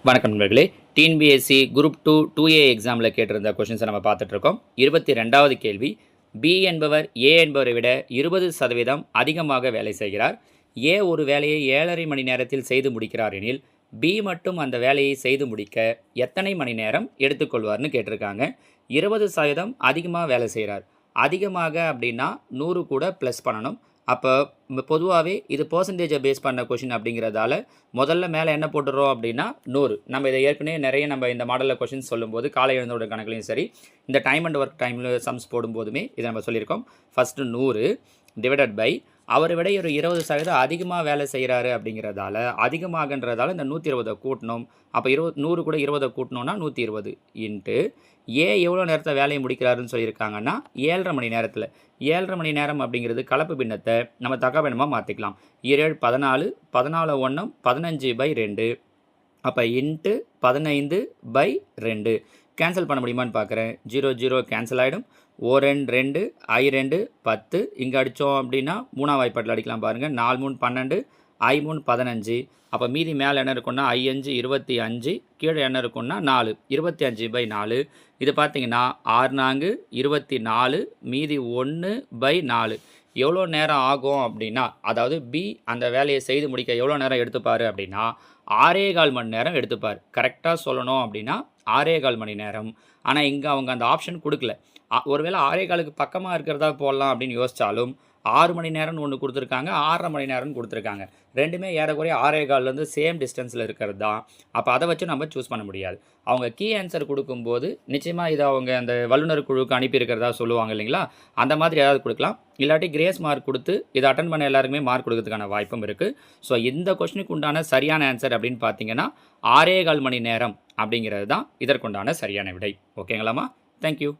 வணக்கம் நண்பர்களே. TNPSC group 2 2A எக்ஸாமில் கேட்டிருந்த கொஷின்ஸை நம்ம பார்த்துட்ருக்கோம். 22வது கேள்வி. பி என்பவர் ஏ என்பவரை விட 20% அதிகமாக வேலை செய்கிறார். ஏ ஒரு வேலையை 7.5 மணி நேரத்தில் செய்து முடிக்கிறார் எனில் பி மட்டும் அந்த வேலையை செய்து முடிக்க எத்தனை மணி நேரம் எடுத்துக்கொள்வார்னு கேட்டிருக்காங்க. 20% அதிகமாக வேலை செய்கிறார். அதிகமாக அப்படின்னா 100 கூட ப்ளஸ் பண்ணணும். அப்போ பொதுவாகவே இது பர்சன்டேஜை பேஸ் பண்ண கொஷின் அப்படிங்கிறதால முதல்ல மேலே என்ன போட்டுறோம் அப்படின்னா 100. நம்ம இதை ஏற்கனவே நிறைய நம்ம இந்த மாடலில் கொஷின்ஸ் சொல்லும்போது காலை எழுந்தோட கணக்குலையும் சரி, இந்த டைம் அண்ட் ஒர்க் டைமில் சம்ஸ் போடும்போதுமே இதை நம்ம சொல்லியிருக்கோம். ஃபஸ்ட்டு 100 டிவைடட் பை அவரை விட ஒரு 20% அதிகமாக வேலை செய்கிறாரு அப்படிங்கிறதால அதிகமாகன்றதால இந்த 120 கூட்டணும். அப்போ 100 கூட 20 கூட்டணும்னா 120 இன்ட்டு ஏ எவ்வளோ நேரத்தை வேலையை முடிக்கிறாருன்னு சொல்லியிருக்காங்கன்னா 7.5 மணி நேரத்தில். 7.5 மணி நேரம் அப்படிங்கிறது கலப்பு பின்னத்தை நம்ம தகவனமாக மாற்றிக்கலாம். 7 14 14 1 15/2. அப்போ இன்ட்டு 15/2 கேன்சல் பண்ண முடியுமான்னு பார்க்குறேன். 0 0 கேன்சல் ஆகிடும். 1 2 I 2 10 இங்கே அடித்தோம் அப்படின்னா 3ஆம் வாய்ப்பாட்டில் அடிக்கலாம் பாருங்கள். 4 3 12 I 3 15. அப்போ மீதி மேலே என்ன இருக்குன்னா I 5 25, கீழே என்ன இருக்குன்னா 4 25/4. இது பார்த்தீங்கன்னா 6 4 24, மீதி 1/4. எவ்வளோ நேரம் ஆகும் அப்படின்னா, அதாவது பி அந்த வேலையை செய்து முடிக்க எவ்வளோ நேரம் எடுத்துப்பார் அப்படின்னா 6.25 மணி நேரம் எடுத்துப்பார். கரெக்டாக சொல்லணும் அப்படின்னா 6.25 மணி நேரம். ஆனால் இங்கே அவங்க அந்த ஆப்ஷன் கொடுக்கல. ஒருவேளை 6.25க்கு பக்கமாக இருக்கிறதா போடலாம் அப்படின்னு யோசித்தாலும் 6 மணி நேரம்னு ஒன்று கொடுத்துருக்காங்க, 6.5 மணி நேரம்னு கொடுத்துருக்காங்க. ரெண்டுமே ஏறக்குறைய 6.25லேருந்து சேம் டிஸ்டன்ஸில் இருக்கிறது தான். அப்போ அதை வச்சு நம்ம சூஸ் பண்ண முடியாது. அவங்க கீ ஆன்சர் கொடுக்கும்போது நிச்சயமாக இதை அவங்க அந்த வல்லுநர் குழுவுக்கு அனுப்பியிருக்கிறதா சொல்லுவாங்க இல்லைங்களா, அந்த மாதிரி ஏதாவது கொடுக்கலாம். இல்லாட்டி கிரேஸ் மார்க் கொடுத்து இதை அட்டன் பண்ண எல்லாருக்குமே மார்க் கொடுக்கறதுக்கான வாய்ப்பும் இருக்குது. ஸோ இந்த கொஸ்டினுக்கு உண்டான சரியான ஆன்சர் அப்படின்னு பார்த்தீங்கன்னா 6.25 மணி நேரம் அப்படிங்கிறது தான் இதற்குண்டான சரியான விடை. ஓகேங்களாம்மா? தேங்க்யூ.